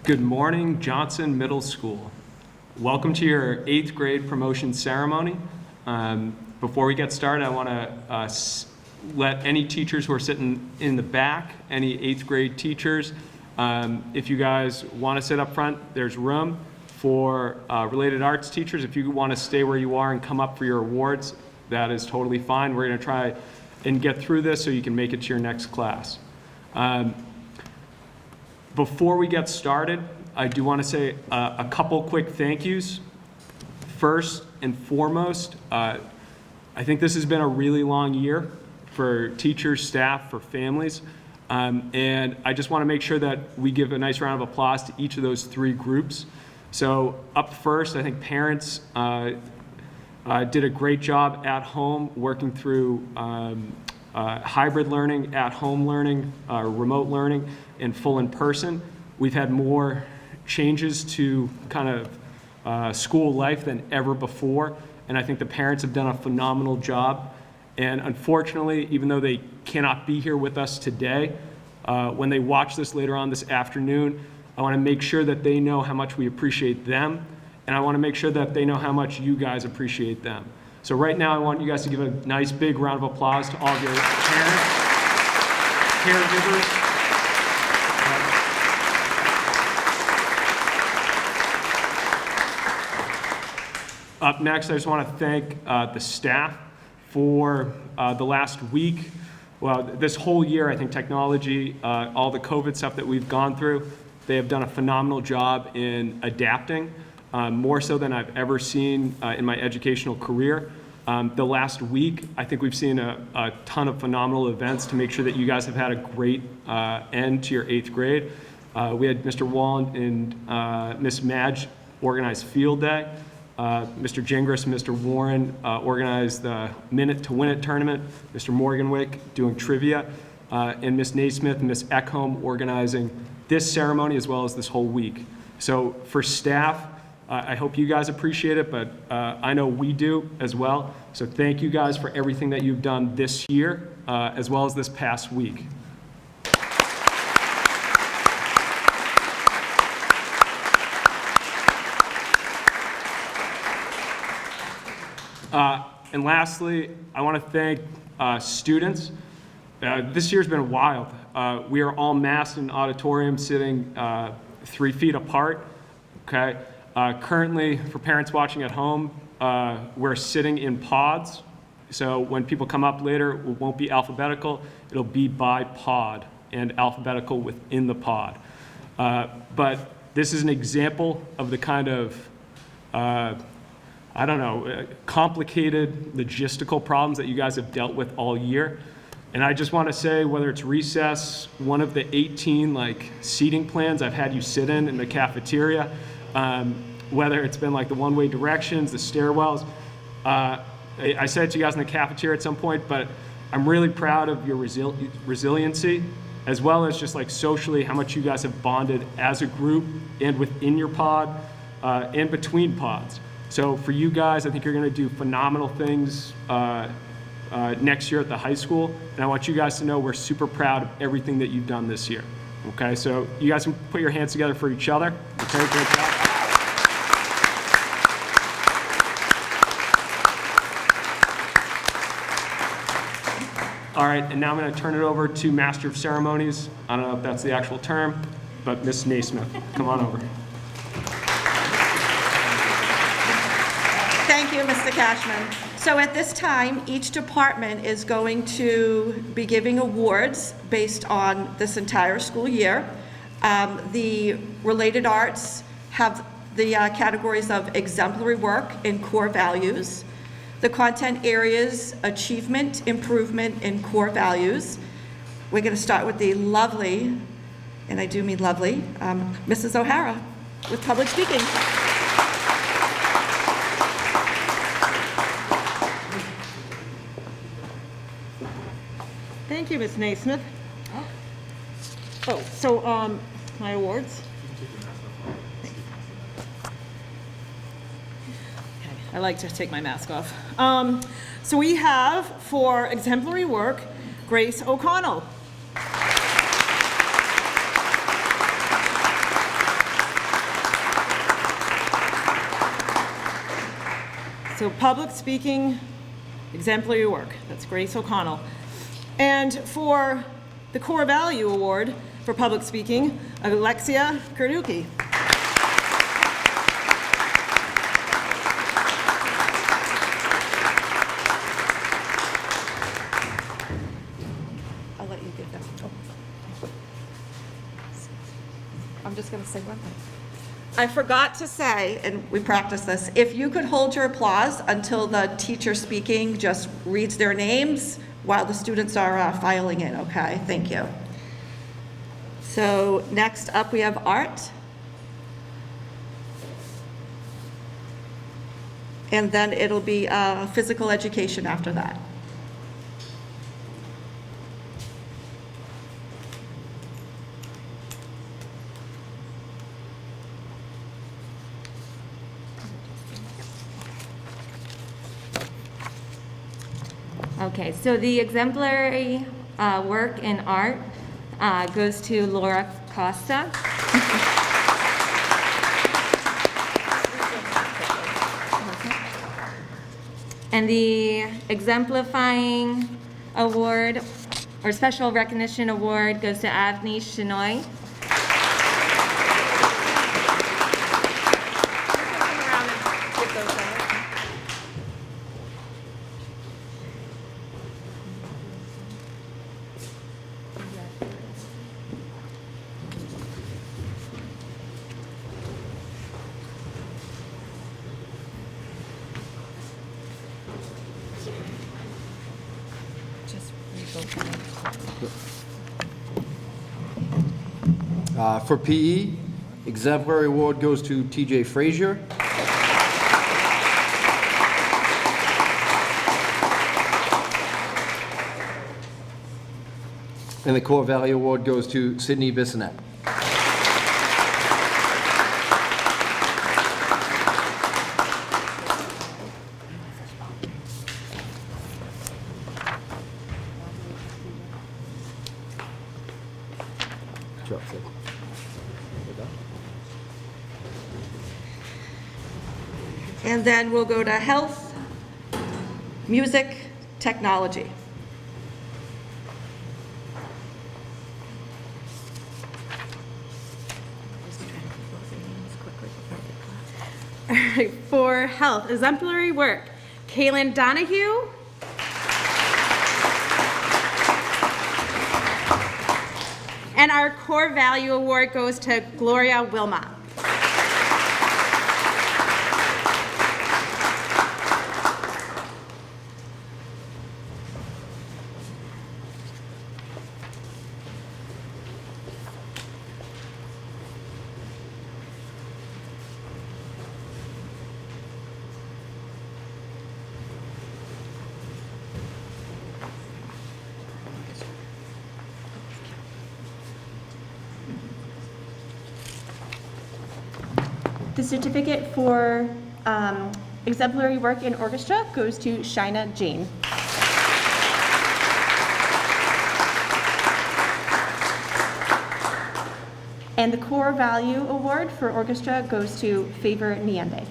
Good morning, Johnson Middle School. Welcome to your 8th grade promotion ceremony. Before we get started, I want to let any teachers who are sitting in the back, any 8th grade teachers, if you guys want to sit up front, there's room. For related arts teachers, if you want to stay where you are and come up for your awards, that is totally fine. We're going to try and get through this so you can make it to your next class. Before we get started, I do want to say a couple quick thank yous. First and foremost, I think this has been a really long year for teachers, staff, for families. And I just want to make sure that we give a nice round of applause to each of those 3 groups. So up first, I think parents did a great job at home working through hybrid learning, at-home learning, remote learning, and full in-person. We've had more changes to kind of school life than ever before, and I think the parents have done a phenomenal job. And unfortunately, even though they cannot be here with us today, when they watch this later on this afternoon, I want to make sure that they know how much we appreciate them, and I want to make sure that they know how much you guys appreciate them. So right now, I want you guys to give a nice big round of applause to all of your parents, caregivers. Up next, I just want to thank the staff for the last week. Well, this whole year, I think technology, all the COVID stuff that we've gone through, they have done a phenomenal job in adapting, more so than I've ever seen in my educational career. The last week, I think we've seen a ton of phenomenal events to make sure that you guys have had a great end to your 8th grade. We had Mr. Wallen and Miss Madge organize field day. Mr. Gingras and Mr. Warren organized the Minute to Win It tournament. Mr. Morganwick doing trivia, and Miss Naismith and Miss Eckholm organizing this ceremony as well as this whole week. So for staff, I hope you guys appreciate it, but I know we do as well. So thank you guys for everything that you've done this year, as well as this past week. And lastly, I want to thank students. This year's been wild. We are all massed in an auditorium sitting 3 feet apart, okay? Currently, for parents watching at home, we're sitting in pods. So when people come up later, it won't be alphabetical. It'll be by pod and alphabetical within the pod. But this is an example of the kind of, complicated logistical problems that you guys have dealt with all year. And I just want to say, whether it's recess, one of the 18 seating plans I've had you sit in the cafeteria, whether it's been the one-way directions, the stairwells. I said it to you guys in the cafeteria at some point, but I'm really proud of your resiliency, as well as just socially how much you guys have bonded as a group and within your pod and between pods. So for you guys, I think you're going to do phenomenal things next year at the high school, and I want you guys to know we're super proud of everything that you've done this year. Okay, so you guys can put your hands together for each other. Okay, great job. All right, and now I'm going to turn it over to Master of Ceremonies. I don't know if that's the actual term, but Miss Naismith, come on over. Thank you, Mr. Cashman. So at this time, each department is going to be giving awards based on this entire school year. The related arts have the categories of exemplary work and core values. The content areas, achievement, improvement, and core values. We're going to start with the lovely, and I do mean lovely, Mrs. O'Hara with public speaking. Thank you, Ms. Naismith. Oh, so my awards. Okay, I like to take my mask off. So we have, for exemplary work, Grace O'Connell. So public speaking, exemplary work. That's Grace O'Connell. And for the Core Value Award for public speaking, Alexia Kurduki. I'll let you give that. I'm just going to say one thing. I forgot to say, and we practiced this, if you could hold your applause until the teacher speaking just reads their names while the students are filing in, okay? Thank you. So next up, we have art. And then it'll be physical education after that. Okay, so the exemplary work in art goes to Laura Costa. And the exemplifying award or special recognition award goes to Avni Shinoy. For PE, exemplary award goes to TJ Frazier. And the Core Value Award goes to Sydney Bissonette. And then we'll go to health, music, technology. All right, for health, exemplary work, Kaylin Donahue. And our Core Value Award goes to Gloria Wilmot. The certificate for exemplary work in orchestra goes to Shina Jane. And the Core Value Award for orchestra goes to Favor Niende.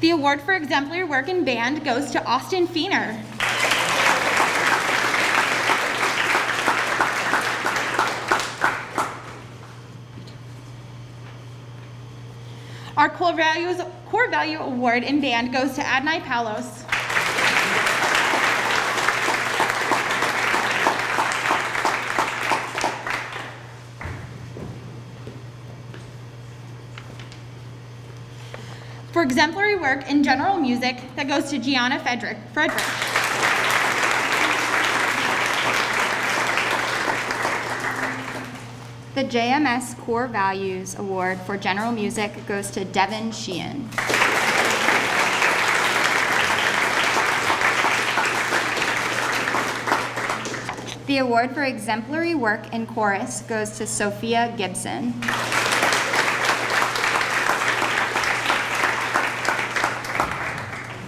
The award for exemplary work in band goes to Austin Feener. Our Core Value Award in band goes to Adnai Palos. For exemplary work in general music, that goes to Gianna Frederick. The JMS Core Values Award for General Music goes to Devin Sheehan. The award for exemplary work in chorus goes to Sophia Gibson.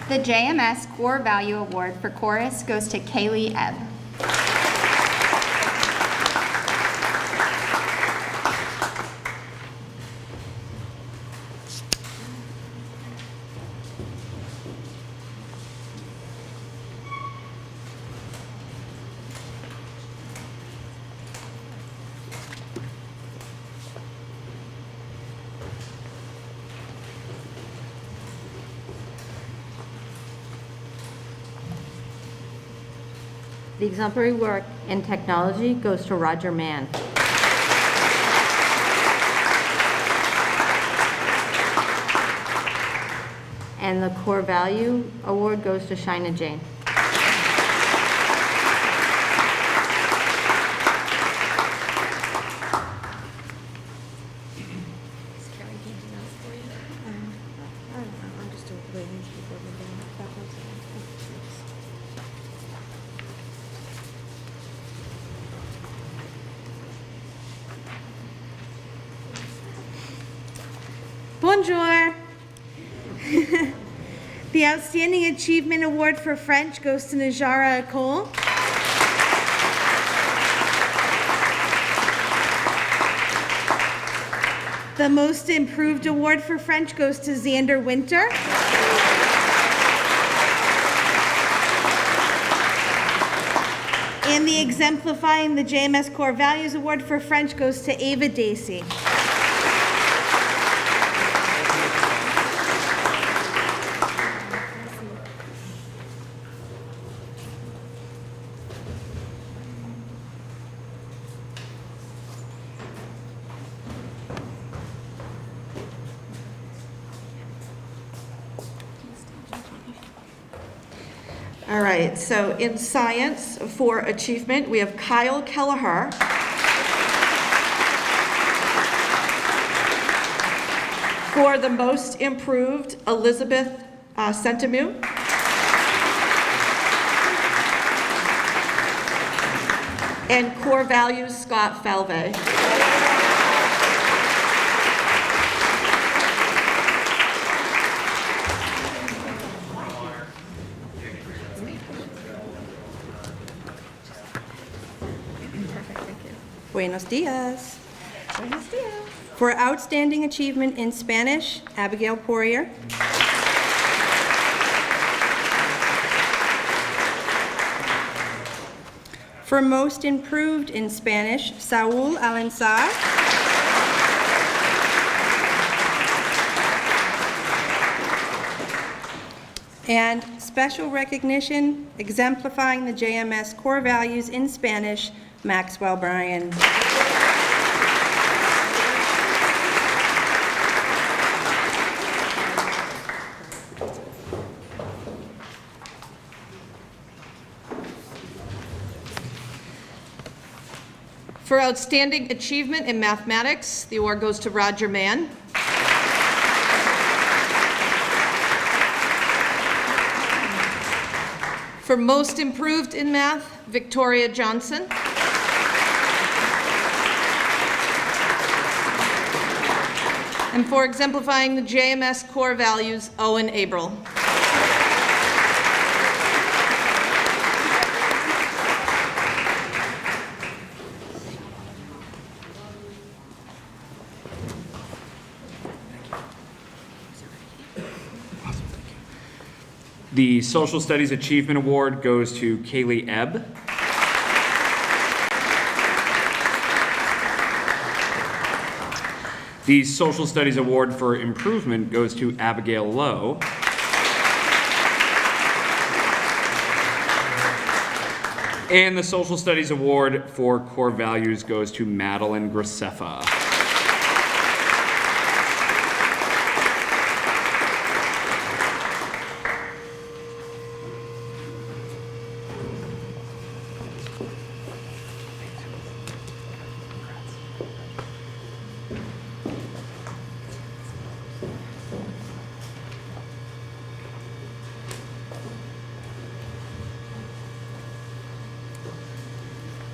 The JMS Core Value Award for chorus goes to Kaylee Ebb. The exemplary work in technology goes to Roger Mann. And the core value award goes to Shina Jane. Bonjour. The Outstanding Achievement Award for French goes to Najara Cole. The Most Improved Award for French goes to Xander Winter. And the Exemplifying the JMS Core Values Award for French goes to Ava Dacey. All right, so in science for achievement, we have Kyle Kelleher. For the most improved, Elizabeth Sentamu. And core values, Scott Falvey. Buenos dias. Buenos dias. For outstanding achievement in Spanish, Abigail Poirier. For most improved in Spanish, Saul Alenzar. And special recognition exemplifying the JMS core values in Spanish, Maxwell Bryan. For outstanding achievement in mathematics, the award goes to Roger Mann. For most improved in math, Victoria Johnson. And for exemplifying the JMS core values, Owen Abril. The Social Studies Achievement Award goes to Kaylee Ebb. The Social Studies Award for Improvement goes to Abigail Lowe. And the Social Studies Award for Core Values goes to Madeline Graceffa.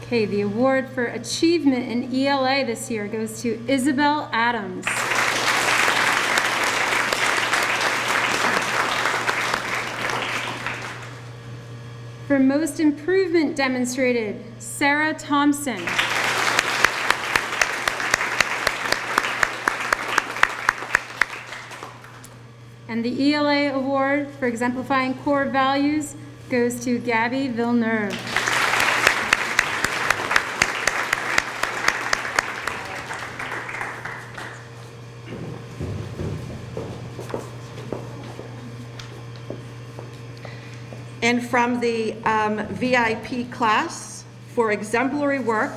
Okay, the award for achievement in ELA this year goes to Isabel Adams. For most improvement demonstrated, Sarah Thompson. And the ELA award for exemplifying core values goes to Gabby Villeneuve. And from the VIP class for exemplary work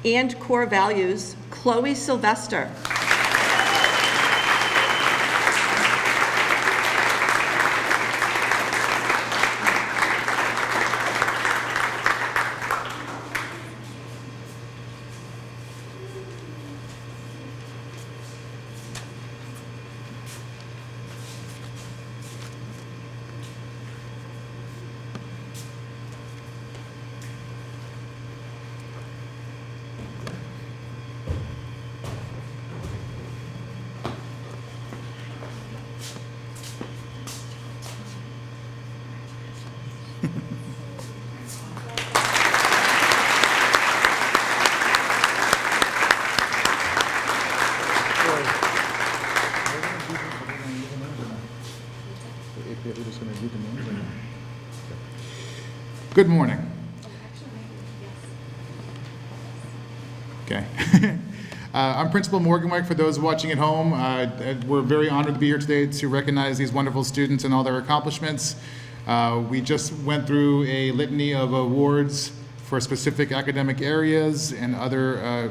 and core values, Chloe Sylvester. Good morning. Okay. I'm Principal Morganwick. For those watching at home, we're very honored to be here today to recognize these wonderful students and all their accomplishments. We just went through a litany of awards for specific academic areas and other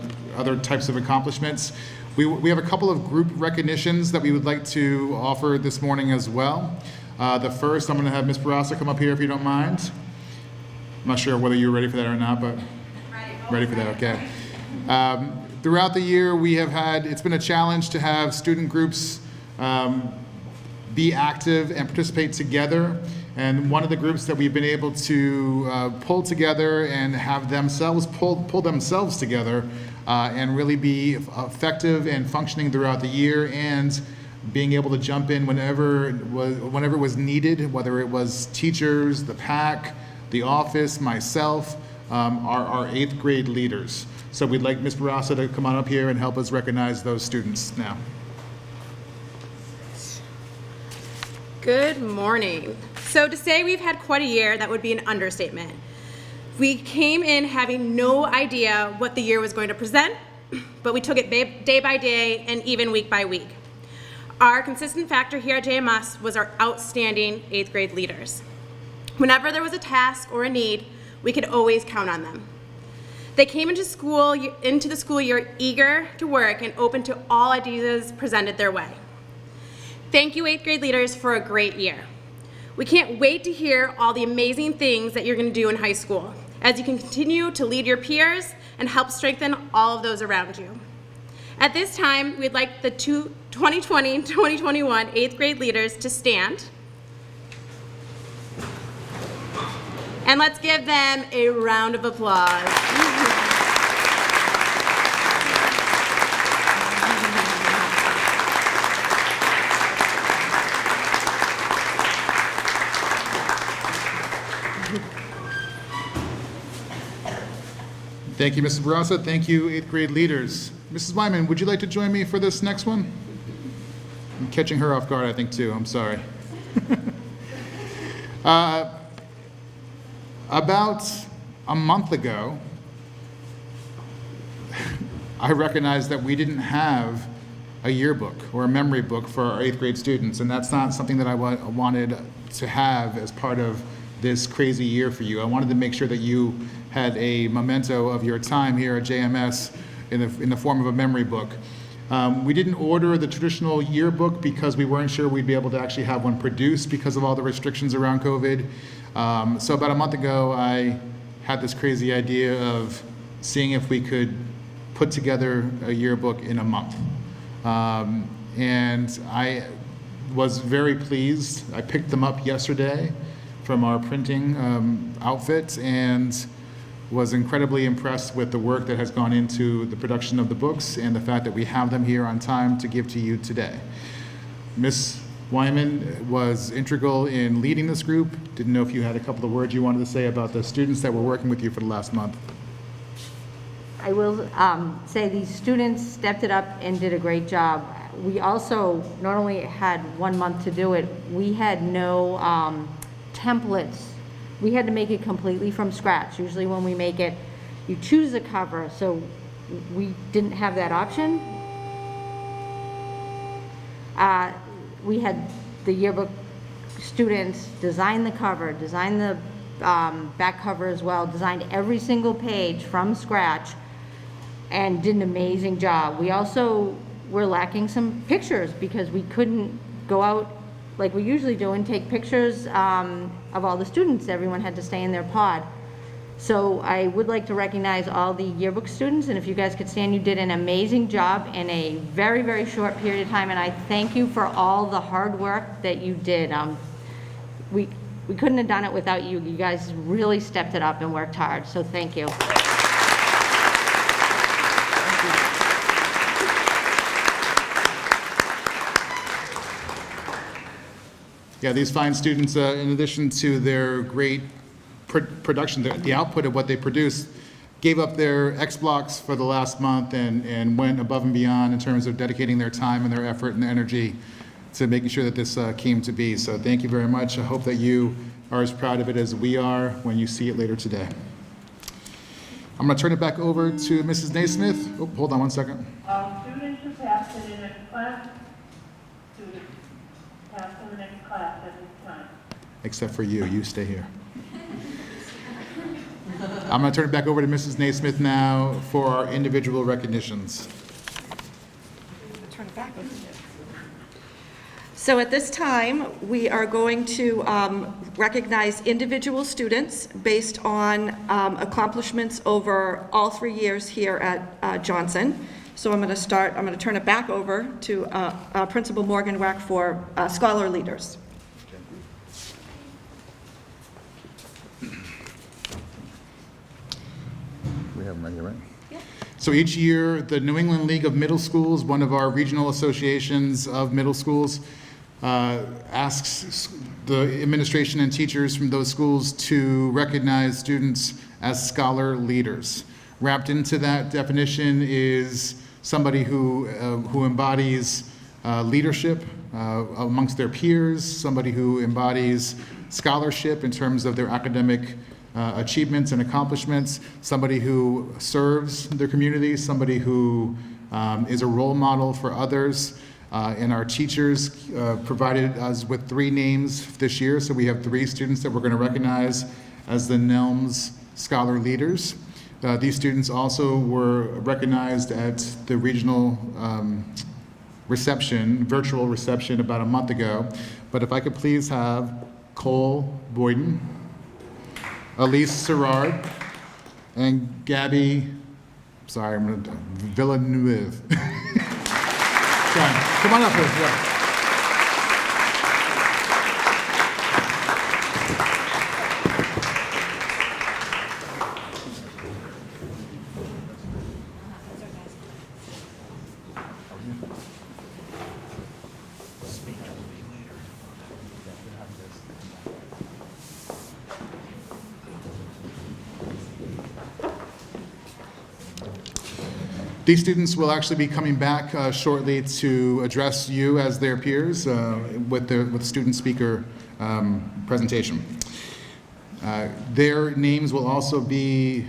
types of accomplishments. We have a couple of group recognitions that we would like to offer this morning as well. The first, I'm going to have Ms. Barassa come up here if you don't mind. I'm not sure whether you're ready for that or not, but ready for that, okay. Throughout the year, we have had, it's been a challenge to have student groups be active and participate together. And one of the groups that we've been able to pull together and have themselves pull themselves together and really be effective and functioning throughout the year, and being able to jump in whenever it was needed, whether it was teachers, the PAC, the office, myself, our 8th grade leaders. So we'd like Ms. Barassa to come on up here and help us recognize those students now. Good morning. So to say we've had quite a year, that would be an understatement. We came in having no idea what the year was going to present, but we took it day by day and even week by week. Our consistent factor here at JMS was our outstanding 8th grade leaders. Whenever there was a task or a need, we could always count on them. They came into the school year eager to work and open to all ideas presented their way. Thank you, 8th grade leaders, for a great year. We can't wait to hear all the amazing things that you're going to do in high school as you can continue to lead your peers and help strengthen all of those around you. At this time, we'd like the 2020-2021 8th grade leaders to stand. And let's give them a round of applause. Thank you, Mrs. Barassa. Thank you, 8th grade leaders. Mrs. Wyman, would you like to join me for this next one? I'm catching her off guard, I think, too. I'm sorry. About a month ago, I recognized that we didn't have a yearbook or a memory book for our 8th grade students, and that's not something that I wanted to have as part of this crazy year for you. I wanted to make sure that you had a memento of your time here at JMS in the form of a memory book. We didn't order the traditional yearbook because we weren't sure we'd be able to actually have one produced because of all the restrictions around COVID. So about a month ago, I had this crazy idea of seeing if we could put together a yearbook in a month. And I was very pleased. I picked them up yesterday from our printing outfit and was incredibly impressed with the work that has gone into the production of the books and the fact that we have them here on time to give to you today. Ms. Wyman was integral in leading this group. Didn't know if you had a couple of words you wanted to say about the students that were working with you for the last month. I will say these students stepped it up and did a great job. We also not only had 1 month to do it, we had no templates. We had to make it completely from scratch. Usually when we make it, you choose a cover, so we didn't have that option. We had the yearbook students design the cover, design the back cover as well, designed every single page from scratch, and did an amazing job. We also were lacking some pictures because we couldn't go out like we usually do and take pictures of all the students. Everyone had to stay in their pod. So I would like to recognize all the yearbook students, and if you guys could stand, you did an amazing job in a very, very short period of time, and I thank you for all the hard work that you did. We couldn't have done it without you. You guys really stepped it up and worked hard, so thank you. Yeah, these fine students, in addition to their great production, the output of what they produced, gave up their X blocks for the last month and went above and beyond in terms of dedicating their time and their effort and energy to making sure that this came to be. So thank you very much. I hope that you are as proud of it as we are when you see it later today. I'm going to turn it back over to Mrs. Naismith. Oh, hold on one second. Students who pass to the next class, students pass to the next class at this time. Except for you. You stay here. I'm going to turn it back over to Mrs. Naismith now for our individual recognitions. Turn it back over to you. So at this time, we are going to recognize individual students based on accomplishments over all 3 years here at Johnson. So I'm going to turn it back over to Principal Morgan-Wack for Scholar Leaders. We have them right here, right? Yeah. So each year, the New England League of Middle Schools, one of our regional associations of middle schools, asks the administration and teachers from those schools to recognize students as scholar leaders. Wrapped into that definition is somebody who embodies leadership amongst their peers, somebody who embodies scholarship in terms of their academic achievements and accomplishments, somebody who serves their community, somebody who is a role model for others. And our teachers provided us with 3 names this year, so we have 3 students that we're going to recognize as the NELMS Scholar Leaders. These students also were recognized at the regional virtual reception about a month ago. But if I could please have Cole Boyden, Elise Serrard, and Gabby, Villeneuve. Come on up here. Yeah. These students will actually be coming back shortly to address you as their peers with the student speaker presentation. Their names will also be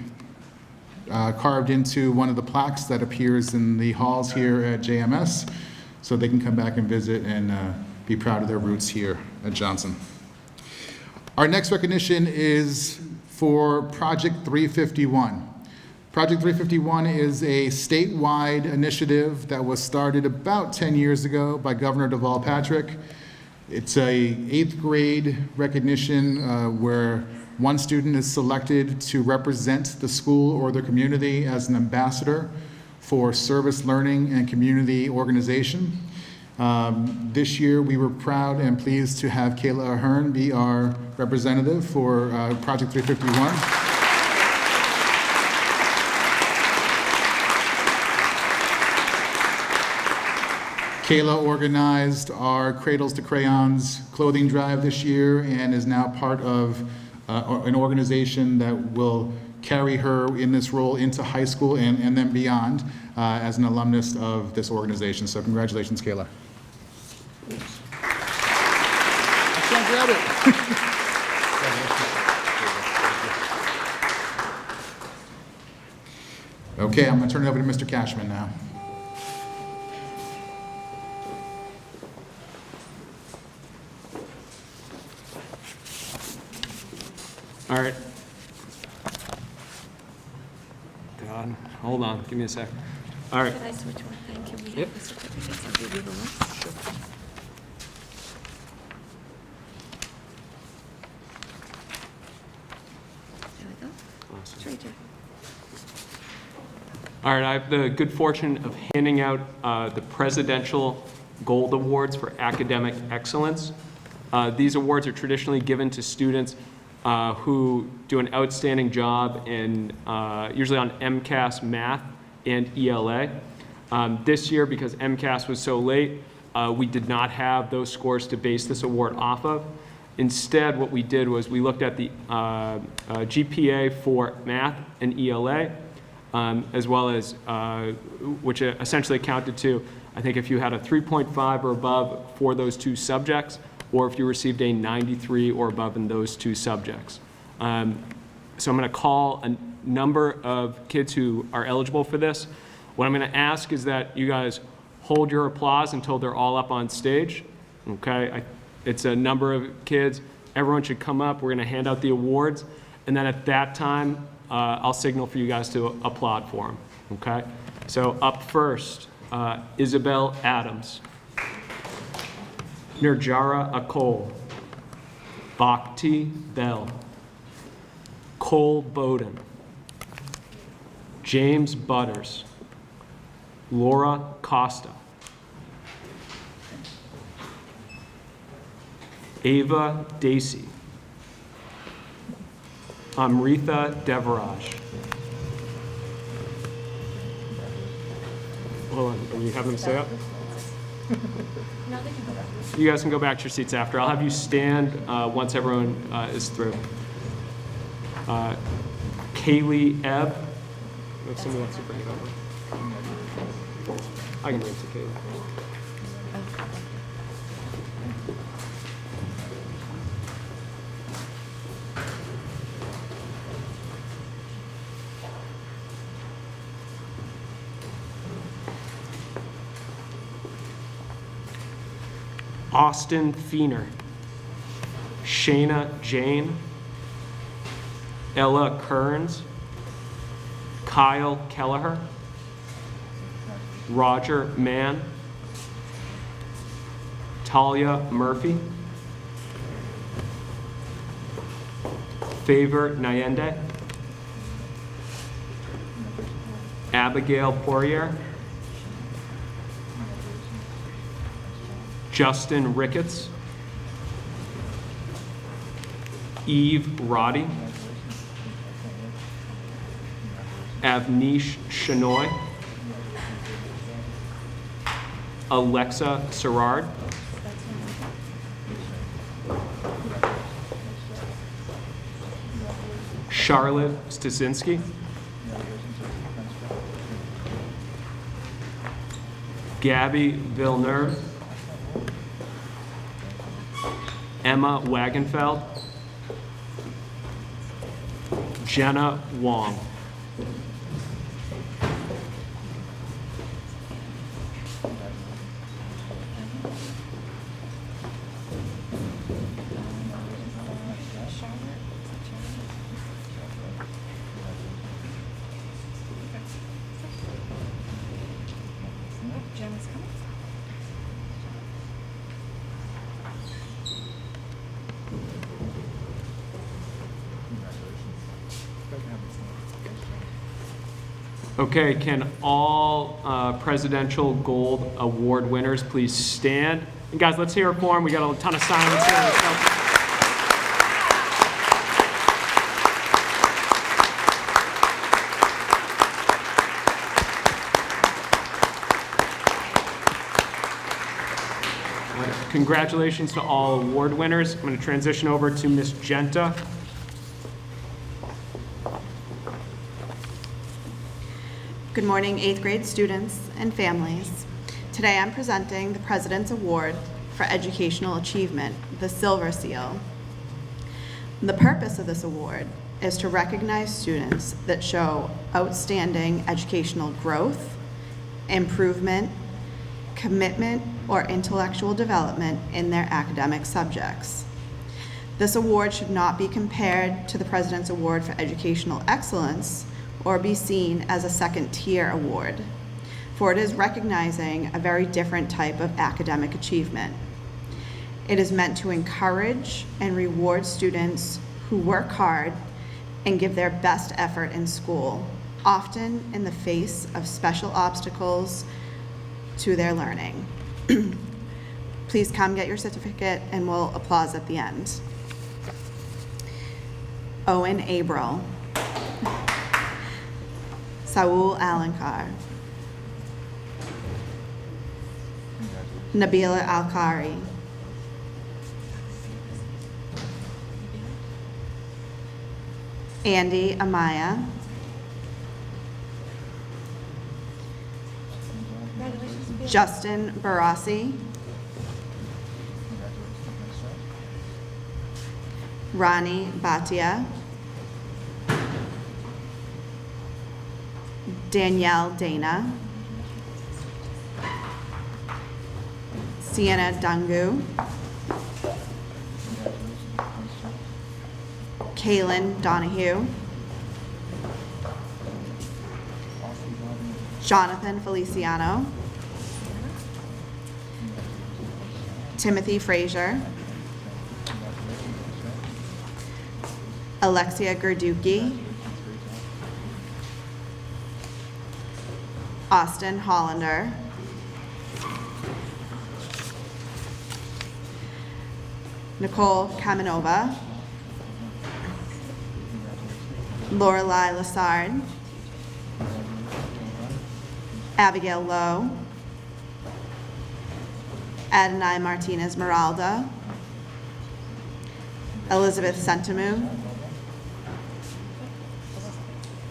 carved into one of the plaques that appears in the halls here at JMS, so they can come back and visit and be proud of their roots here at Johnson. Our next recognition is for Project 351. Project 351 is a statewide initiative that was started about 10 years ago by Governor Deval Patrick. It's a 8th grade recognition where one student is selected to represent the school or the community as an ambassador for service learning and community organization. This year we were proud and pleased to have Kayla Ahern be our representative for Project 351. Kayla organized our Cradles to Crayons clothing drive this year and is now part of an organization that will carry her in this role into high school and then beyond as an alumnus of this organization. So congratulations, Kayla. I can't grab it. Okay, I'm going to turn it over to Mr. Cashman now. All right. God, hold on, give me a sec. All right. Can I switch one thing? Can we Yep. have the certificates? I'll give you the list. There we go. Awesome. Trade you. All right, I have the good fortune of handing out the Presidential Gold Awards for Academic Excellence. These awards are traditionally given to students who do an outstanding job in, usually on MCAS math and ELA. This year, because MCAS was so late, we did not have those scores to base this award off of. Instead, what we did was we looked at the GPA for math and ELA, as well as, which essentially accounted to, I think if you had a 3.5 or above for those two subjects, or if you received a 93 or above in those two subjects. So I'm going to call a number of kids who are eligible for this. What I'm going to ask is that you guys hold your applause until they're all up on stage. Okay, it's a number of kids. Everyone should come up. We're going to hand out the awards. And then at that time, I'll signal for you guys to applaud for them. Okay, so up first, Isabel Adams. Nirjara Akol, Bhakti Bell, Cole Bowden, James Butters, Laura Costa, Ava Dacey, Amrita Devaraj. Hold on, are you having them stay up? You guys can go back to your seats after. I'll have you stand once everyone is through. Kaylee Ebb. If somebody wants to bring it over. I can bring it to Kaylee. Austin Feener, Shayna Jane, Ella Kearns, Kyle Kelleher, Roger Mann, Talia Murphy, Favor Nyende, Abigail Poirier, Justin Ricketts, Eve Roddy, Avnish Shenoy, Alexa Serrard, Charlotte Stasinski, Gabby Villeneuve, Emma Wagenfeld, Jenna Wong. Okay, can all Presidential Gold Award winners please stand? And guys, let's hear it for them. We got a ton of silence here. So. Congratulations to all award winners. I'm going to transition over to Ms. Genta. Good morning, 8th grade students and families. Today I'm presenting the President's Award for Educational Achievement, the Silver Seal. The purpose of this award is to recognize students that show outstanding educational growth, improvement, commitment, or intellectual development in their academic subjects. This award should not be compared to the President's Award for Educational Excellence or be seen as a second-tier award, for it is recognizing a very different type of academic achievement. It is meant to encourage and reward students who work hard and give their best effort in school, often in the face of special obstacles to their learning. Please come get your certificate and we'll applause at the end. Owen Abril. Saul Alankar. Nabila Alkari. Andy Amaya. Justin Barassi. Rani Bhatia. Danielle Dana. Sienna Dungu. Kaylin Donahue. Jonathan Feliciano. Timothy Frazier. Alexia Gerduki. Austin Hollander. Nicole Kamenova. Lorelei Lassard. Abigail Lowe. Adonai Martinez Meralda. Elizabeth Sentamu.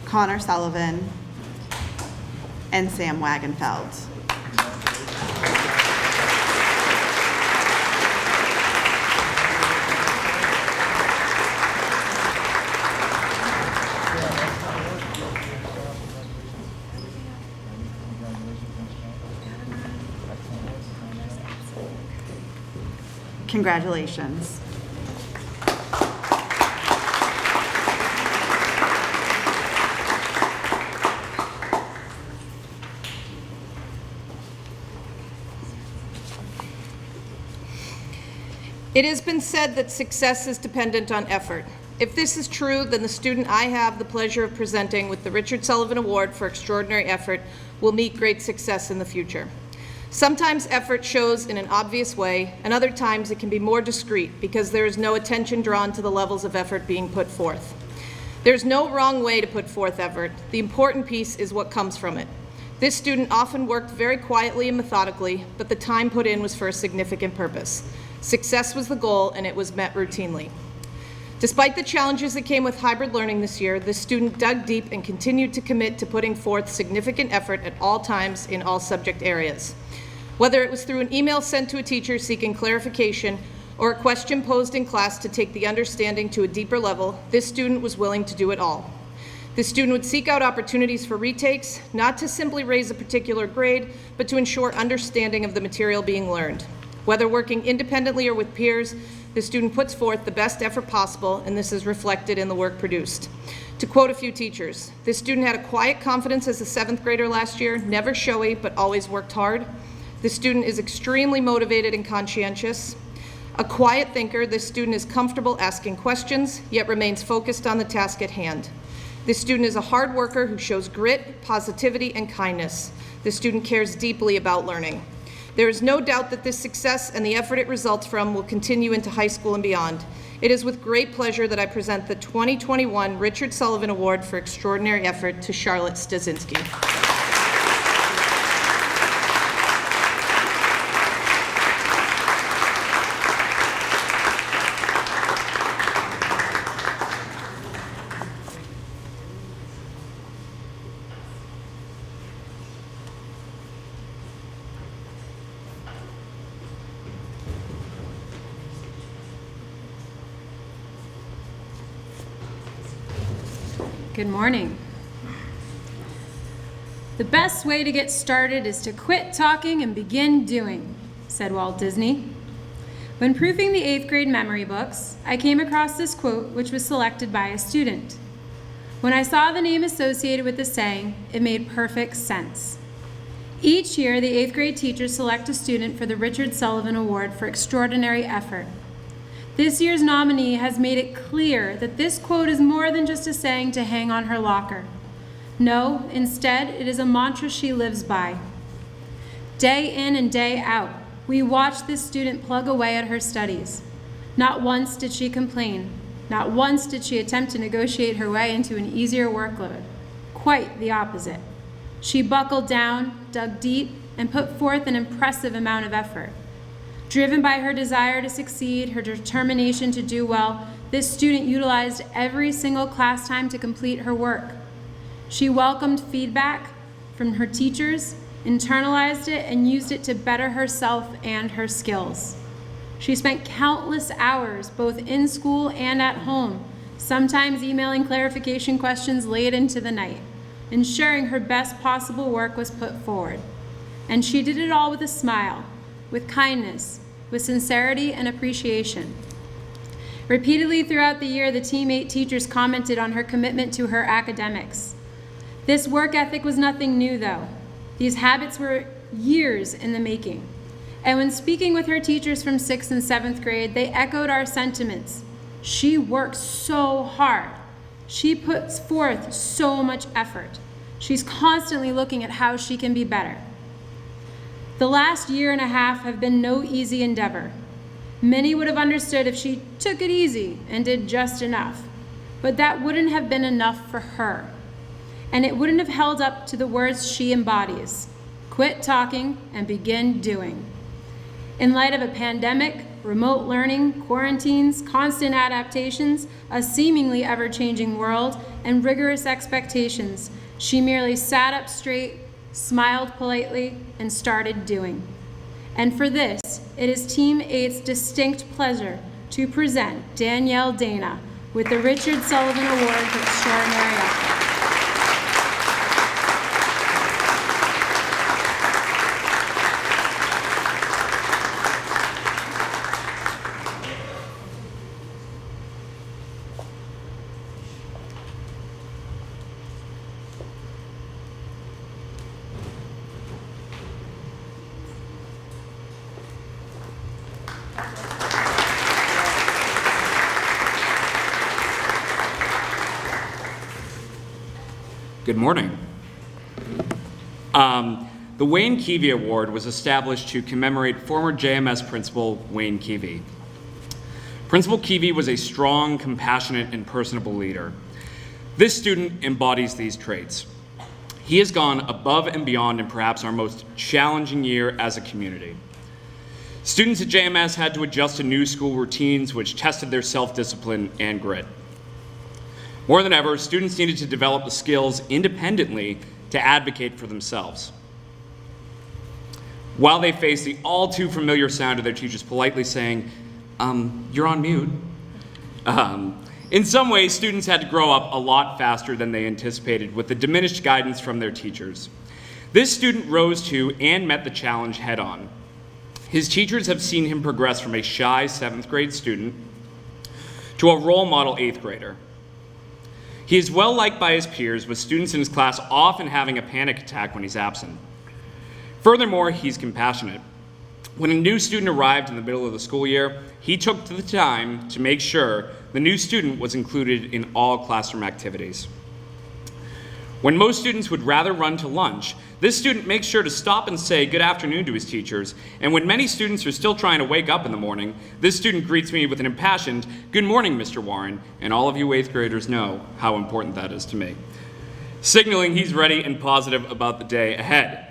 Connor Sullivan. And Sam Wagenfeld. Congratulations. It has been said that success is dependent on effort. If this is true, then the student I have the pleasure of presenting with the Richard Sullivan Award for Extraordinary Effort will meet great success in the future. Sometimes effort shows in an obvious way, and other times it can be more discreet because there is no attention drawn to the levels of effort being put forth. There's no wrong way to put forth effort. The important piece is what comes from it. This student often worked very quietly and methodically, but the time put in was for a significant purpose. Success was the goal, and it was met routinely. Despite the challenges that came with hybrid learning this year, this student dug deep and continued to commit to putting forth significant effort at all times in all subject areas. Whether it was through an email sent to a teacher seeking clarification or a question posed in class to take the understanding to a deeper level, this student was willing to do it all. This student would seek out opportunities for retakes, not to simply raise a particular grade, but to ensure understanding of the material being learned. Whether working independently or with peers, the student puts forth the best effort possible, and this is reflected in the work produced. To quote a few teachers, this student had a quiet confidence as a 7th grader last year, never showy, but always worked hard. This student is extremely motivated and conscientious. A quiet thinker, this student is comfortable asking questions, yet remains focused on the task at hand. This student is a hard worker who shows grit, positivity, and kindness. This student cares deeply about learning. There is no doubt that this success and the effort it results from will continue into high school and beyond. It is with great pleasure that I present the 2021 Richard Sullivan Award for Extraordinary Effort to Charlotte Stasinski. Good morning. The best way to get started is to quit talking and begin doing, said Walt Disney. When proofing the 8th grade memory books, I came across this quote which was selected by a student. When I saw the name associated with the saying, it made perfect sense. Each year, the 8th grade teachers select a student for the Richard Sullivan Award for extraordinary effort. This year's nominee has made it clear that this quote is more than just a saying to hang on her locker. No, instead, it is a mantra she lives by. Day in and day out, we watch this student plug away at her studies. Not once did she complain. Not once did she attempt to negotiate her way into an easier workload. Quite the opposite. She buckled down, dug deep, and put forth an impressive amount of effort. Driven by her desire to succeed, her determination to do well, this student utilized every single class time to complete her work. She welcomed feedback from her teachers, internalized it, and used it to better herself and her skills. She spent countless hours both in school and at home, sometimes emailing clarification questions late into the night, ensuring her best possible work was put forward. And she did it all with a smile, with kindness, with sincerity and appreciation. Repeatedly throughout the year, the Team 8 teachers commented on her commitment to her academics. This work ethic was nothing new, though. These habits were years in the making. And when speaking with her teachers from 6th and 7th grade, they echoed our sentiments. She works so hard. She puts forth so much effort. She's constantly looking at how she can be better. The last year and a half have been no easy endeavor. Many would have understood if she took it easy and did just enough, but that wouldn't have been enough for her. And it wouldn't have held up to the words she embodies: quit talking and begin doing. In light of a pandemic, remote learning, quarantines, constant adaptations, a seemingly ever-changing world, and rigorous expectations, she merely sat up straight, smiled politely, and started doing. And for this, it is Team 8's distinct pleasure to present Danielle Dana with the Richard Sullivan Award for Extraordinary Effort. Good morning. The Wayne Keevy Award was established to commemorate former JMS principal Wayne Keevy. Principal Keevy was a strong, compassionate, and personable leader. This student embodies these traits. He has gone above and beyond in perhaps our most challenging year as a community. Students at JMS had to adjust to new school routines which tested their self-discipline and grit. More than ever, students needed to develop the skills independently to advocate for themselves. While they faced the all too familiar sound of their teachers politely saying, "You're on mute." In some ways, students had to grow up a lot faster than they anticipated with the diminished guidance from their teachers. This student rose to and met the challenge head on. His teachers have seen him progress from a shy 7th grade student to a role model 8th grader. He is well liked by his peers, with students in his class often having a panic attack when he's absent. Furthermore, he's compassionate. When a new student arrived in the middle of the school year, he took the time to make sure the new student was included in all classroom activities. When most students would rather run to lunch, this student makes sure to stop and say good afternoon to his teachers, and when many students are still trying to wake up in the morning, this student greets me with an impassioned, "Good morning, Mr. Warren," and all of you 8th graders know how important that is to me, signaling he's ready and positive about the day ahead.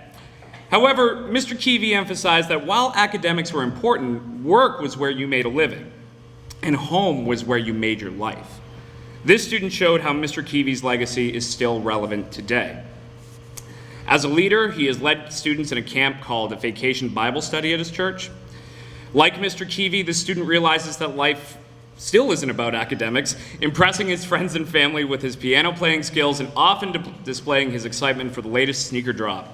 However, Mr. Keevy emphasized that while academics were important, work was where you made a living, and home was where you made your life. This student showed how Mr. Keevy's legacy is still relevant today. As a leader, he has led students in a camp called a Vacation Bible Study at his church. Like Mr. Keevy, this student realizes that life still isn't about academics, impressing his friends and family with his piano playing skills and often displaying his excitement for the latest sneaker drop.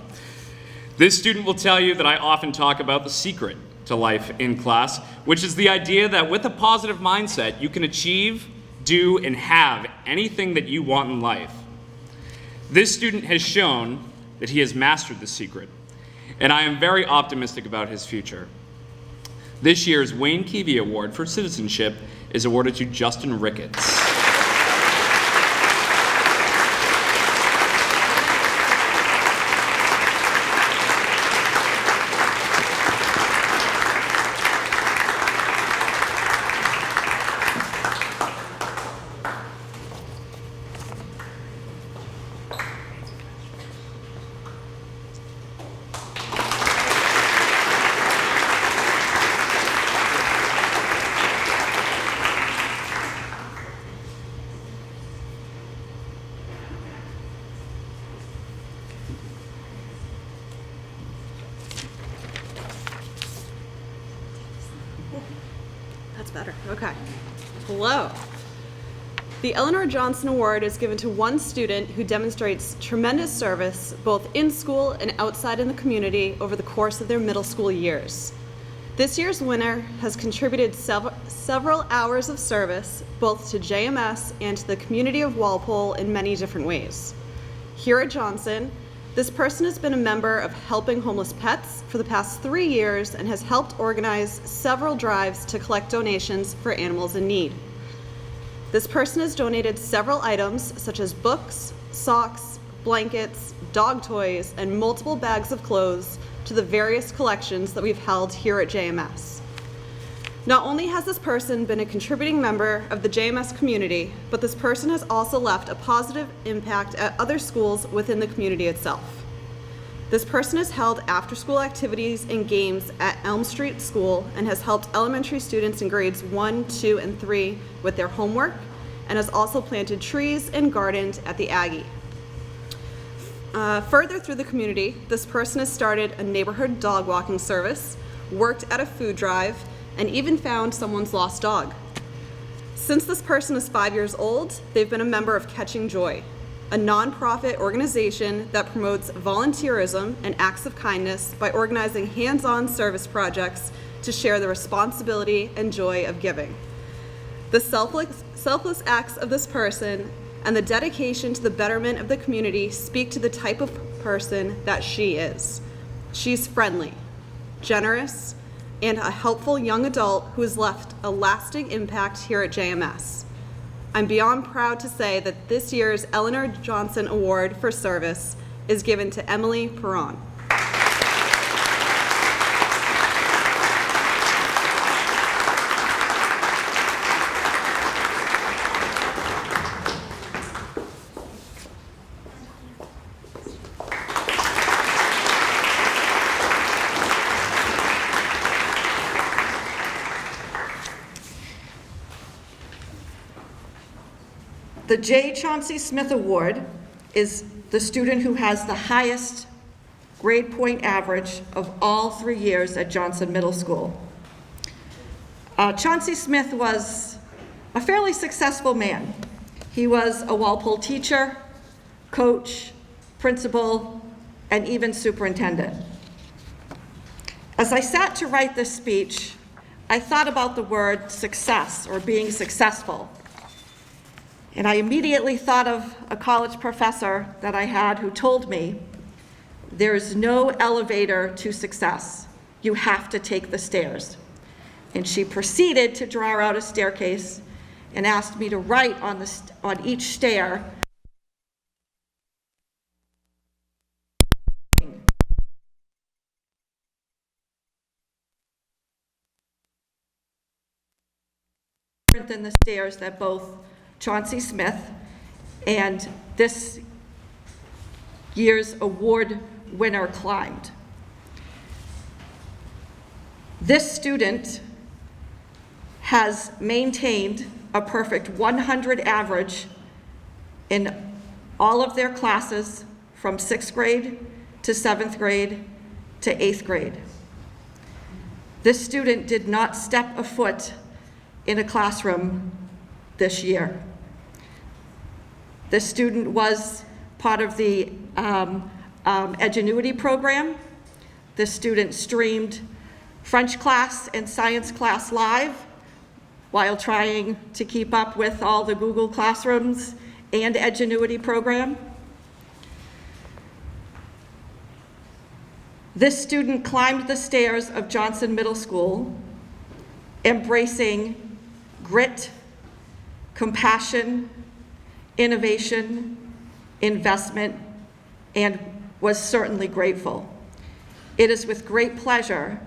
This student will tell you that I often talk about the secret to life in class, which is the idea that with a positive mindset, you can achieve, do, and have anything that you want in life. This student has shown that he has mastered the secret, and I am very optimistic about his future. This year's Wayne Keevy Award for Citizenship is awarded to Justin Ricketts. That's better. Okay. Hello. The Eleanor Johnson Award is given to one student who demonstrates tremendous service both in school and outside in the community over the course of their middle school years. This year's winner has contributed several hours of service both to JMS and to the community of Walpole in many different ways. Here at Johnson, this person has been a member of Helping Homeless Pets for the past 3 years and has helped organize several drives to collect donations for animals in need. This person has donated several items such as books, socks, blankets, dog toys, and multiple bags of clothes to the various collections that we've held here at JMS. Not only has this person been a contributing member of the JMS community, but this person has also left a positive impact at other schools within the community itself. This person has held after-school activities and games at Elm Street School and has helped elementary students in grades 1, 2, and 3 with their homework, and has also planted trees and gardened at the Aggie. Further through the community, this person has started a neighborhood dog walking service, worked at a food drive, and even found someone's lost dog. Since this person is 5 years old, they've been a member of Catching Joy, a nonprofit organization that promotes volunteerism and acts of kindness by organizing hands-on service projects to share the responsibility and joy of giving. The selfless acts of this person and the dedication to the betterment of the community speak to the type of person that she is. She's friendly, generous, and a helpful young adult who has left a lasting impact here at JMS. I'm beyond proud to say that this year's Eleanor Johnson Award for Service is given to Emily Perron. The J. Chauncey Smith Award is the student who has the highest grade point average of all 3 years at Johnson Middle School. Chauncey Smith was a fairly successful man. He was a Walpole teacher, coach, principal, and even superintendent. As I sat to write this speech, I thought about the word success or being successful. And I immediately thought of a college professor that I had who told me, there's no elevator to success. You have to take the stairs. And she proceeded to draw out a staircase and asked me to write on each stair different than the stairs that both Chauncey Smith and this year's award winner climbed. This student has maintained a perfect 100 average in all of their classes from 6th grade to 7th grade to 8th grade. This student did not step a foot in a classroom this year. This student was part of the Edgenuity program. This student streamed French class and science class live while trying to keep up with all the Google Classrooms and Edgenuity program. This student climbed the stairs of Johnson Middle School, embracing grit, compassion, innovation, investment, and was certainly grateful. It is with great pleasure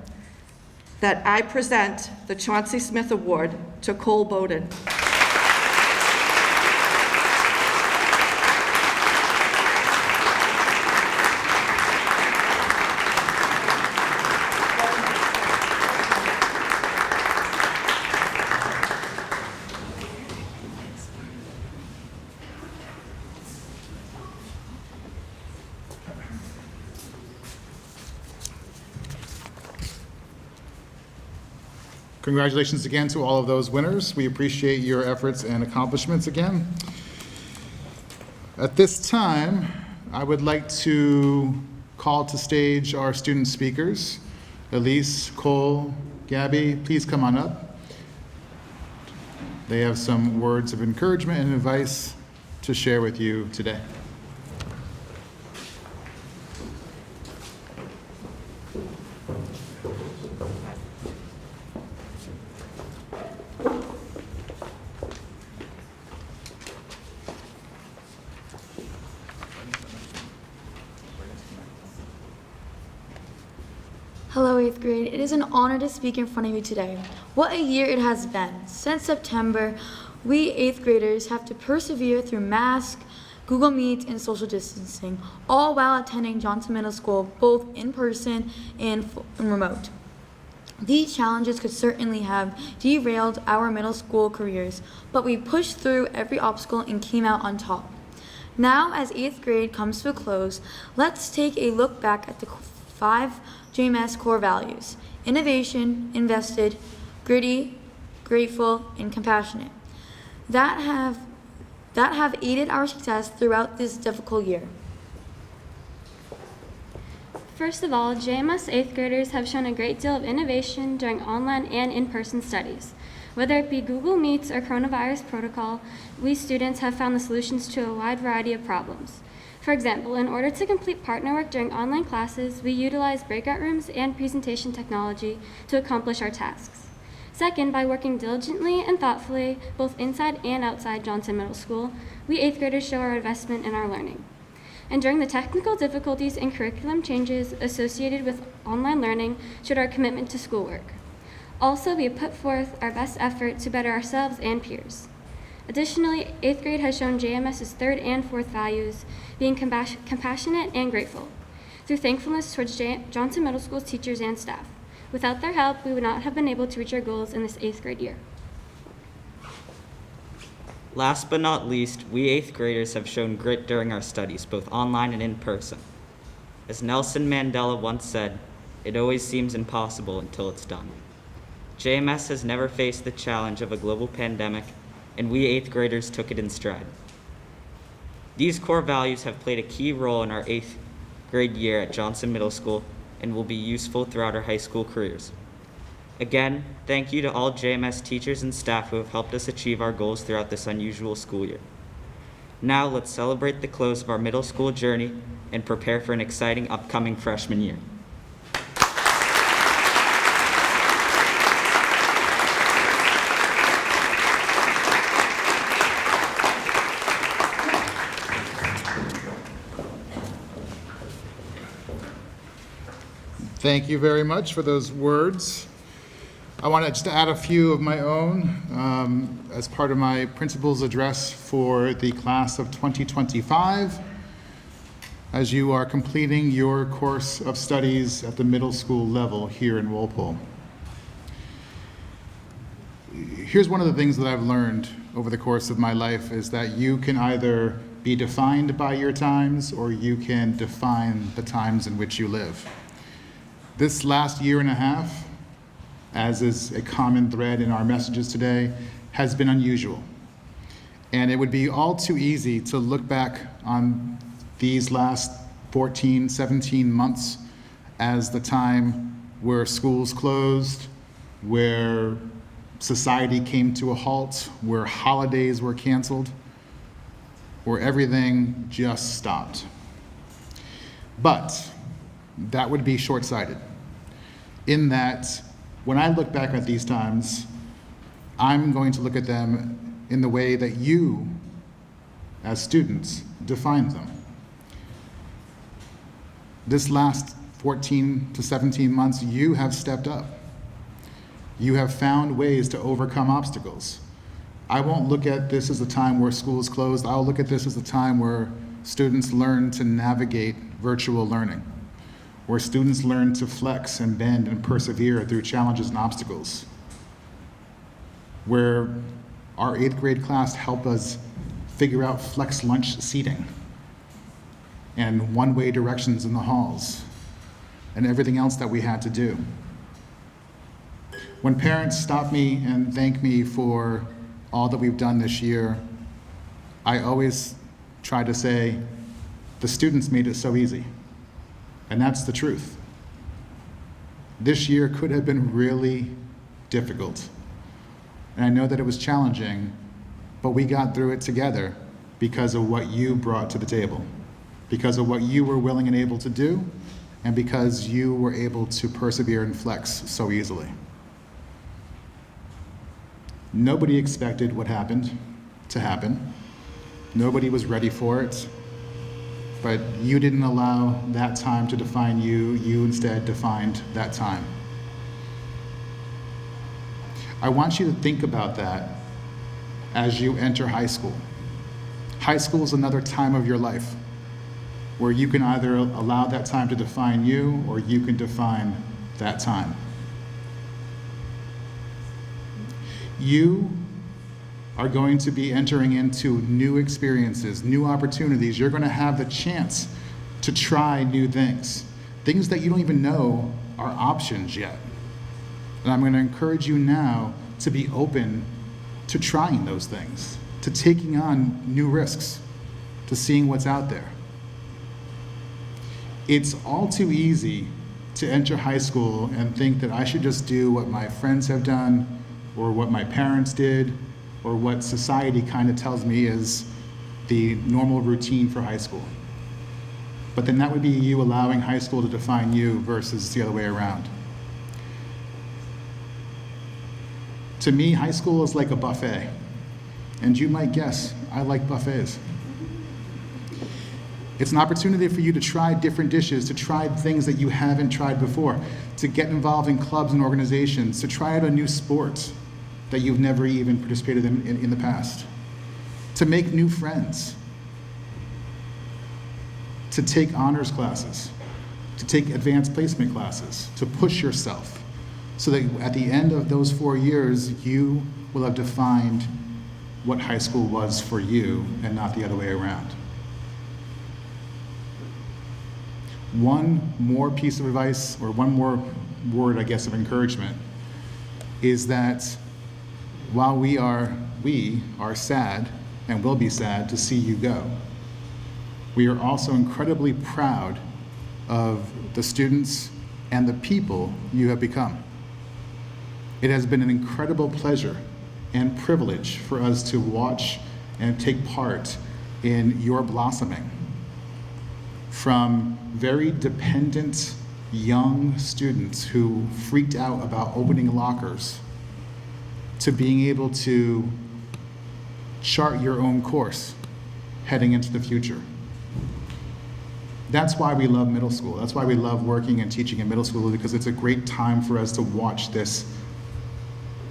that I present the Chauncey Smith Award to Cole Bowden. Congratulations again to all of those winners. We appreciate your efforts and accomplishments again. At this time, I would like to call to stage our student speakers. Elise, Cole, Gabby, please come on up. They have some words of encouragement and advice to share with you today. Hello, 8th grade. It is an honor to speak in front of you today. What a year it has been. Since September, we 8th graders have to persevere through masks, Google Meet, and social distancing, all while attending Johnson Middle School, both in person and remote. These challenges could certainly have derailed our middle school careers, but we pushed through every obstacle and came out on top. Now, as 8th grade comes to a close, let's take a look back at the 5 JMS core values: innovation, invested, gritty, grateful, and compassionate, that have aided our success throughout this difficult year. First of all, JMS 8th graders have shown a great deal of innovation during online and in-person studies. Whether it be Google Meets or coronavirus protocol, we students have found the solutions to a wide variety of problems. For example, in order to complete partner work during online classes, we utilize breakout rooms and presentation technology to accomplish our tasks. Second, by working diligently and thoughtfully, both inside and outside Johnson Middle School, we 8th graders show our investment in our learning. And during the technical difficulties and curriculum changes associated with online learning, showed our commitment to schoolwork. Also, we put forth our best effort to better ourselves and peers. Additionally, 8th grade has shown JMS's 3rd and 4th values, being compassionate and grateful, through thankfulness towards Johnson Middle School's teachers and staff. Without their help, we would not have been able to reach our goals in this 8th grade year. Last but not least, we 8th graders have shown grit during our studies, both online and in person. As Nelson Mandela once said, "It always seems impossible until it's done." JMS has never faced the challenge of a global pandemic, and we 8th graders took it in stride. These core values have played a key role in our 8th grade year at Johnson Middle School and will be useful throughout our high school careers. Again, thank you to all JMS teachers and staff who have helped us achieve our goals throughout this unusual school year. Now let's celebrate the close of our middle school journey and prepare for an exciting upcoming freshman year. Thank you very much for those words. I want to just add a few of my own as part of my principal's address for the class of 2025, as you are completing your course of studies at the middle school level here in Walpole. Here's one of the things that I've learned over the course of my life is that you can either be defined by your times or you can define the times in which you live. This last year and a half, as is a common thread in our messages today, has been unusual. And it would be all too easy to look back on these last 14, 17 months as the time where schools closed, where society came to a halt, where holidays were canceled, where everything just stopped. But that would be short-sighted, in that when I look back at these times, I'm going to look at them in the way that you, as students, defined them. This last 14 to 17 months, you have stepped up. You have found ways to overcome obstacles. I won't look at this as a time where school is closed. I'll look at this as a time where students learn to navigate virtual learning, where students learn to flex and bend and persevere through challenges and obstacles, where our 8th grade class helped us figure out flex lunch seating and one-way directions in the halls and everything else that we had to do. When parents stop me and thank me for all that we've done this year, I always try to say, the students made it so easy. And that's the truth. This year could have been really difficult. And I know that it was challenging, but we got through it together because of what you brought to the table, because of what you were willing and able to do, and because you were able to persevere and flex so easily. Nobody expected what happened to happen. Nobody was ready for it, but you didn't allow that time to define you. You instead defined that time. I want you to think about that as you enter high school. High school is another time of your life where you can either allow that time to define you or you can define that time. You are going to be entering into new experiences, new opportunities. You're going to have the chance to try new things, things that you don't even know are options yet. And I'm going to encourage you now to be open to trying those things, to taking on new risks, to seeing what's out there. It's all too easy to enter high school and think that I should just do what my friends have done, or what my parents did, or what society kind of tells me is the normal routine for high school. But then that would be you allowing high school to define you versus the other way around. To me, high school is like a buffet. And you might guess, I like buffets. It's an opportunity for you to try different dishes, to try things that you haven't tried before, to get involved in clubs and organizations, to try out a new sport that you've never even participated in the past, to make new friends, to take honors classes, to take advanced placement classes, to push yourself, so that at the end of those 4 years, you will have defined what high school was for you and not the other way around. One more piece of advice, or one more word, I guess, of encouragement, is that while we are sad and will be sad to see you go, we are also incredibly proud of the students and the people you have become. It has been an incredible pleasure and privilege for us to watch and take part in your blossoming. From very dependent young students who freaked out about opening lockers, to being able to chart your own course heading into the future. That's why we love middle school. That's why we love working and teaching in middle school, because it's a great time for us to watch this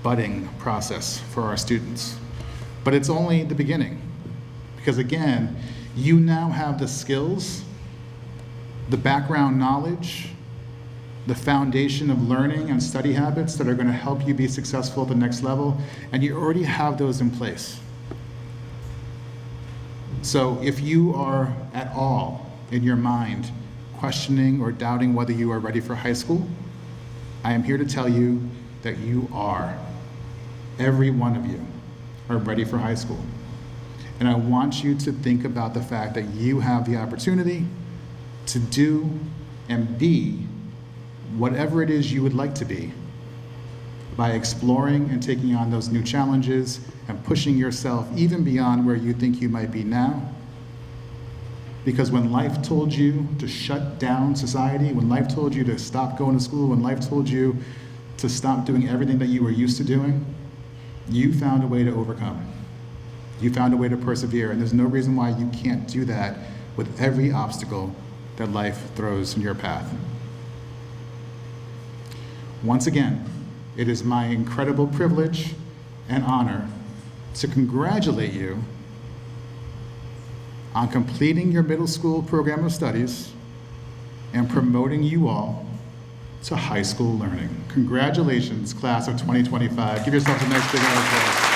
budding process for our students. But it's only the beginning, because again, you now have the skills, the background knowledge, the foundation of learning and study habits that are going to help you be successful at the next level, and you already have those in place. So if you are at all in your mind questioning or doubting whether you are ready for high school, I am here to tell you that you are, every one of you, are ready for high school. And I want you to think about the fact that you have the opportunity to do and be whatever it is you would like to be by exploring and taking on those new challenges and pushing yourself even beyond where you think you might be now. Because when life told you to shut down society, when life told you to stop going to school, when life told you to stop doing everything that you were used to doing, you found a way to overcome. You found a way to persevere, and there's no reason why you can't do that with every obstacle that life throws in your path. Once again, it is my incredible privilege and honor to congratulate you on completing your middle school program of studies and promoting you all to high school learning. Congratulations, class of 2025. Give yourselves a nice big round of applause.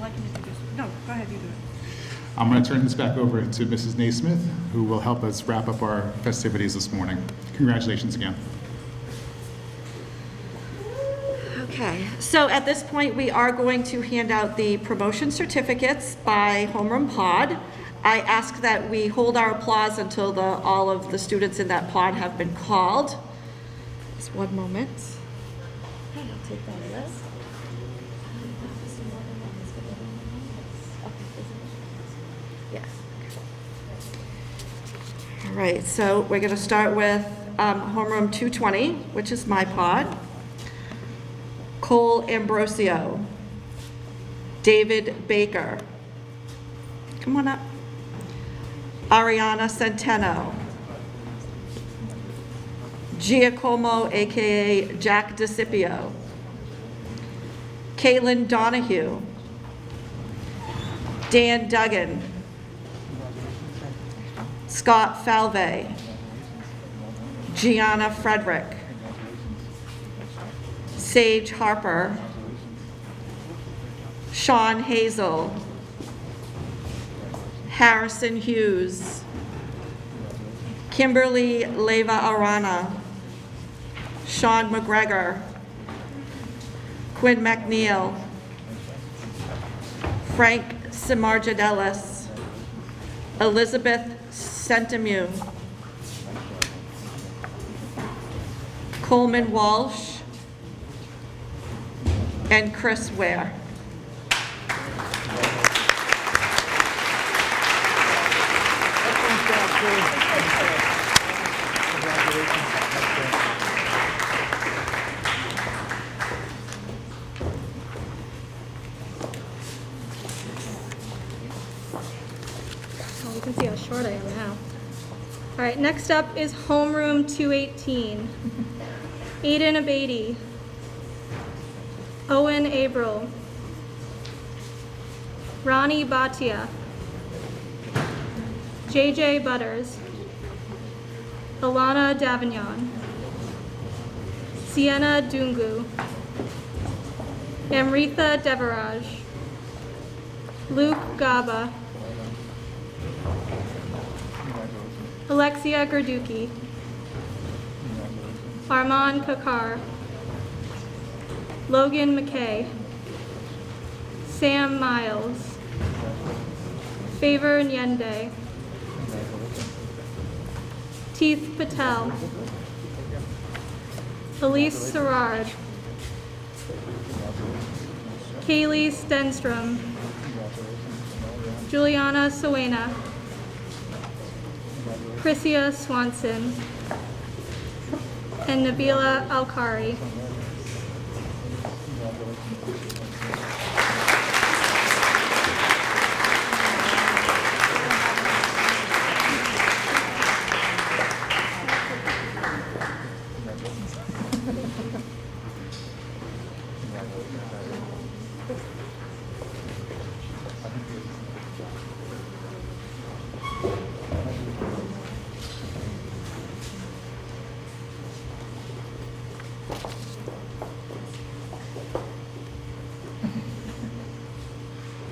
I can do this. No, go ahead, you do it. I'm going to turn this back over to Mrs. Naismith, who will help us wrap up our festivities this morning. Congratulations again. Okay, so at this point, we are going to hand out the promotion certificates by Homeroom Pod. I ask that we hold our applause until all of the students in that pod have been called. Just one moment. I'll take that list. Yeah. All right, so we're going to start with homeroom 220, which is my pod. Cole Ambrosio. David Baker. Come on up. Ariana Centeno. Giacomo, aka Jack DeCipio. Caitlin Donahue. Dan Duggan. Scott Falvey. Gianna Frederick. Sage Harper. Sean Hazel. Harrison Hughes. Kimberly Leva Arana. Sean McGregor. Quinn McNeil. Frank Simarjadelis. Elizabeth Sentemu. Coleman Walsh. And Chris Ware. Oh, you can see how short I am now. All right, next up is homeroom 218. Aiden Abadi. Owen Abril. Ronnie Bhatia. JJ Butters. Alana Davignon. Sienna Dungu. Amritha Devaraj. Luke Gaba. Alexia Gerduki. Armand Kakar. Logan McKay. Sam Miles. Favor Nyende. Teeth Patel. Elise Serrard. Kaylee Stenstrom. Juliana Sowena. Chrissia Swanson. And Nabila Alkari.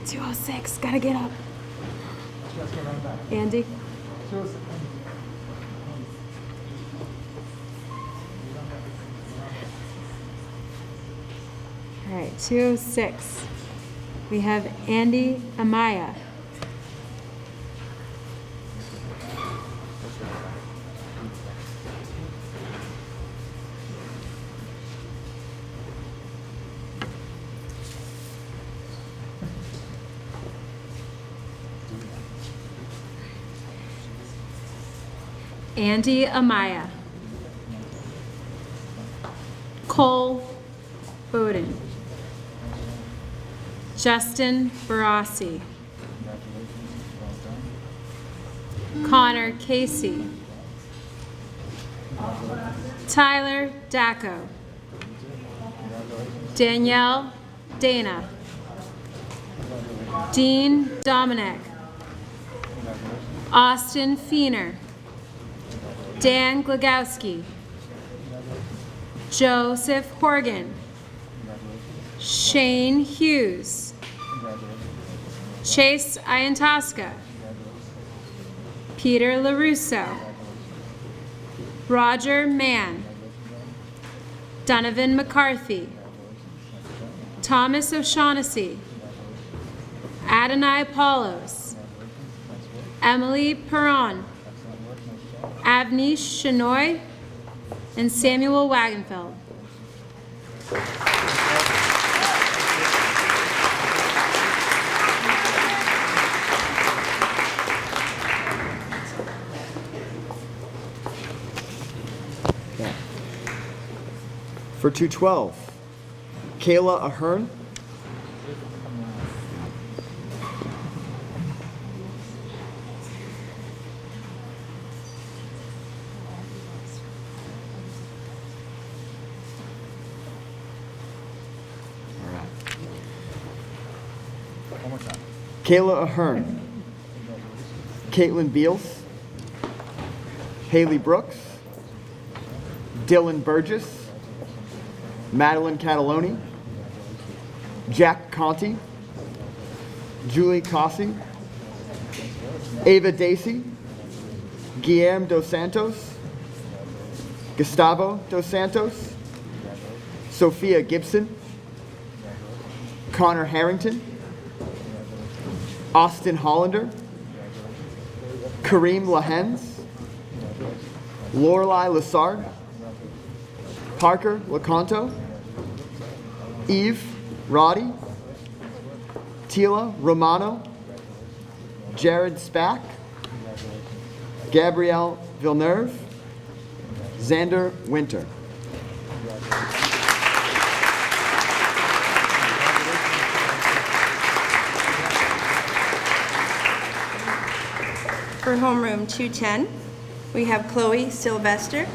206, gotta get up. Andy? All right, 206. We have Andy Amaya. Andy Amaya. Cole Bowden. Justin Barassi. Connor Casey. Tyler Dacko. Danielle Dana. Dean Dominic. Austin Feener. Dan Glagowski. Joseph Horgan. Shane Hughes. Chase Iantoska. Peter LaRusso. Roger Mann. Donovan McCarthy. Thomas O'Shaughnessy. Adonai Paulos. Emily Perron. Avnish Shenoy. And Samuel Wagenfeld. For 212, Kayla Ahern. Kayla Ahern. Caitlin Beals. Haley Brooks. Dylan Burgess. Madeline Cataloni. Jack Conti. Julie Cossey. Ava Dacey. Guillermo Dos Santos. Gustavo Dos Santos. Sophia Gibson. Connor Harrington. Austin Hollander. Kareem Lahens. Lorelei Lassard. Parker Laconto. Eve Roddy. Tila Romano. Jared Spack. Gabrielle Villeneuve. Xander Winter. For homeroom 210, we have Chloe Sylvester.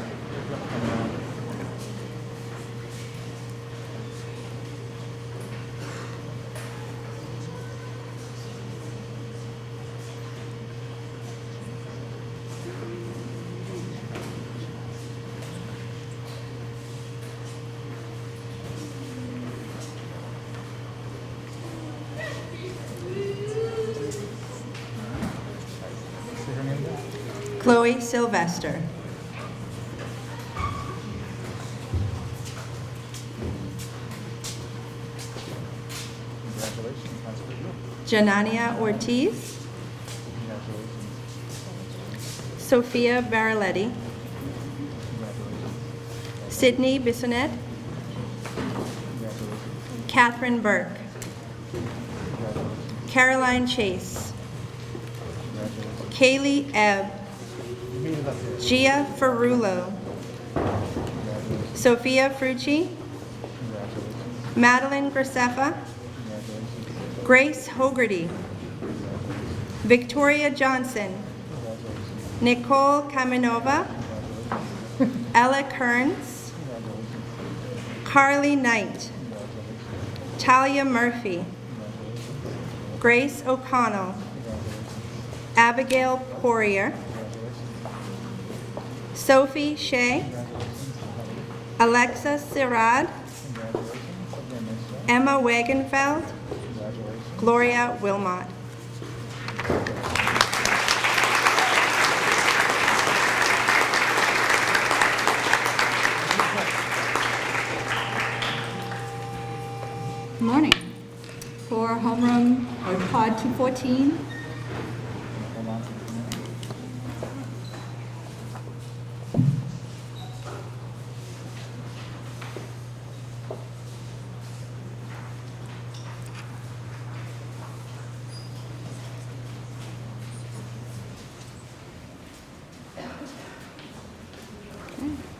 Chloe Sylvester. Janania Ortiz. Sophia Baraletti. Sydney Bissonette. Catherine Burke. Caroline Chase. Kaylee Ebb. Gia Ferrulo. Sophia Frucci. Madeline Graceffa. Grace Hogarty. Victoria Johnson. Nicole Kaminova. Ella Kearns. Carly Knight. Talia Murphy. Grace O'Connell. Abigail Poirier. Sophie Shea. Alexa Sirad. Emma Wagenfeld. Gloria Wilmot. Good morning. For homeroom or pod 214,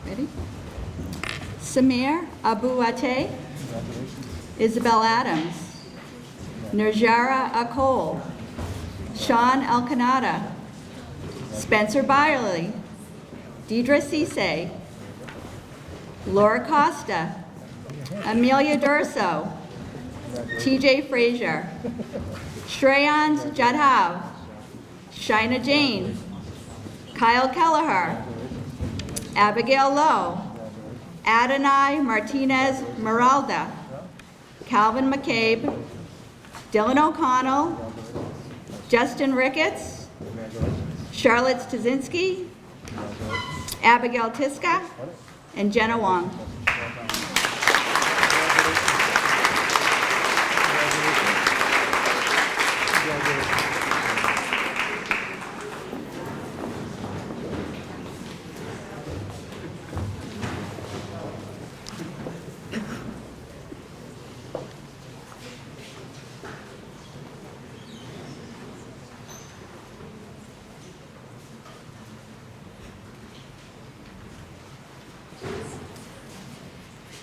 ready? Samir Abuate, Isabel Adams, Nerjara Akol, Sean Elkanada, Spencer Byerly, Deidre Cisse, Laura Costa, Amelia Durso, TJ Frazier, Shreyans Jadhav, Shina Jane, Kyle Kelleher, Abigail Lowe, Adonai Martinez Meralda, Calvin McCabe, Dylan O'Connell, Justin Ricketts, Charlotte Stasinski, Abigail Tiska, and Jenna Wong.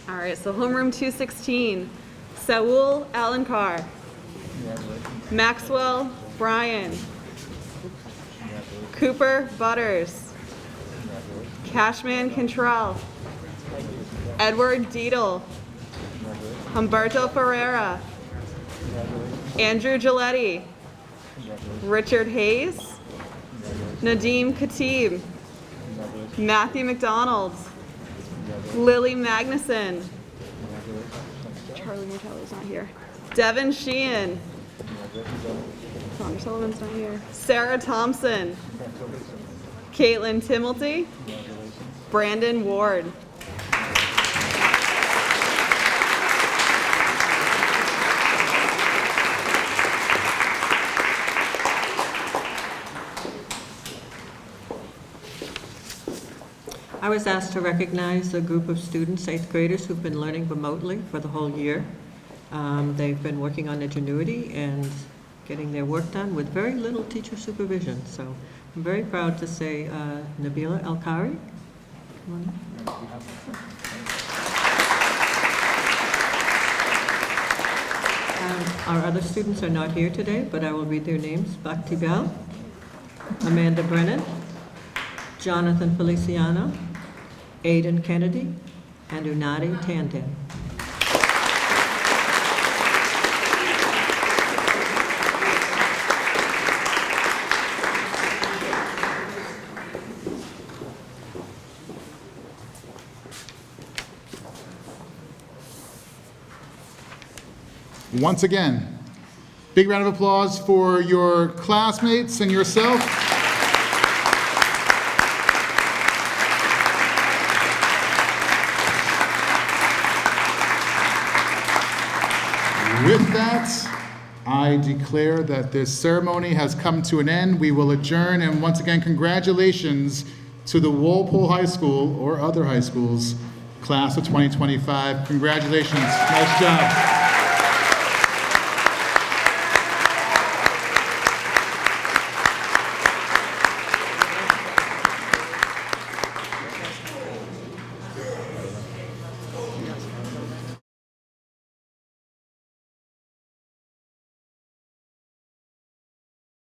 All right, so homeroom 216, Saul Alencar, Maxwell Bryan, Cooper Butters, Cashman Cantrell, Edward Deedle, Humberto Ferreira, Andrew Giletti, Richard Hayes, Nadim Khatib, Matthew McDonald, Lily Magnuson, Charlie Mortello's not here, Devin Sheehan, Connor Sullivan's not here, Sarah Thompson, Caitlin Timilty, Brandon Ward. I was asked to recognize a group of students, 8th graders, who've been learning remotely for the whole year. They've been working on ingenuity and getting their work done with very little teacher supervision. So I'm very proud to say Nabila El-Kari. Come on. Our other students are not here today, but I will read their names. Bhakti Bell, Amanda Brennan, Jonathan Feliciano, Aidan Kennedy, and Unadi Tandem. Once again, big round of applause for your classmates and yourself. With that, I declare that this ceremony has come to an end. We will adjourn, and once again, congratulations to the Walpole High School, or other high schools, class of 2025. Congratulations. Nice job.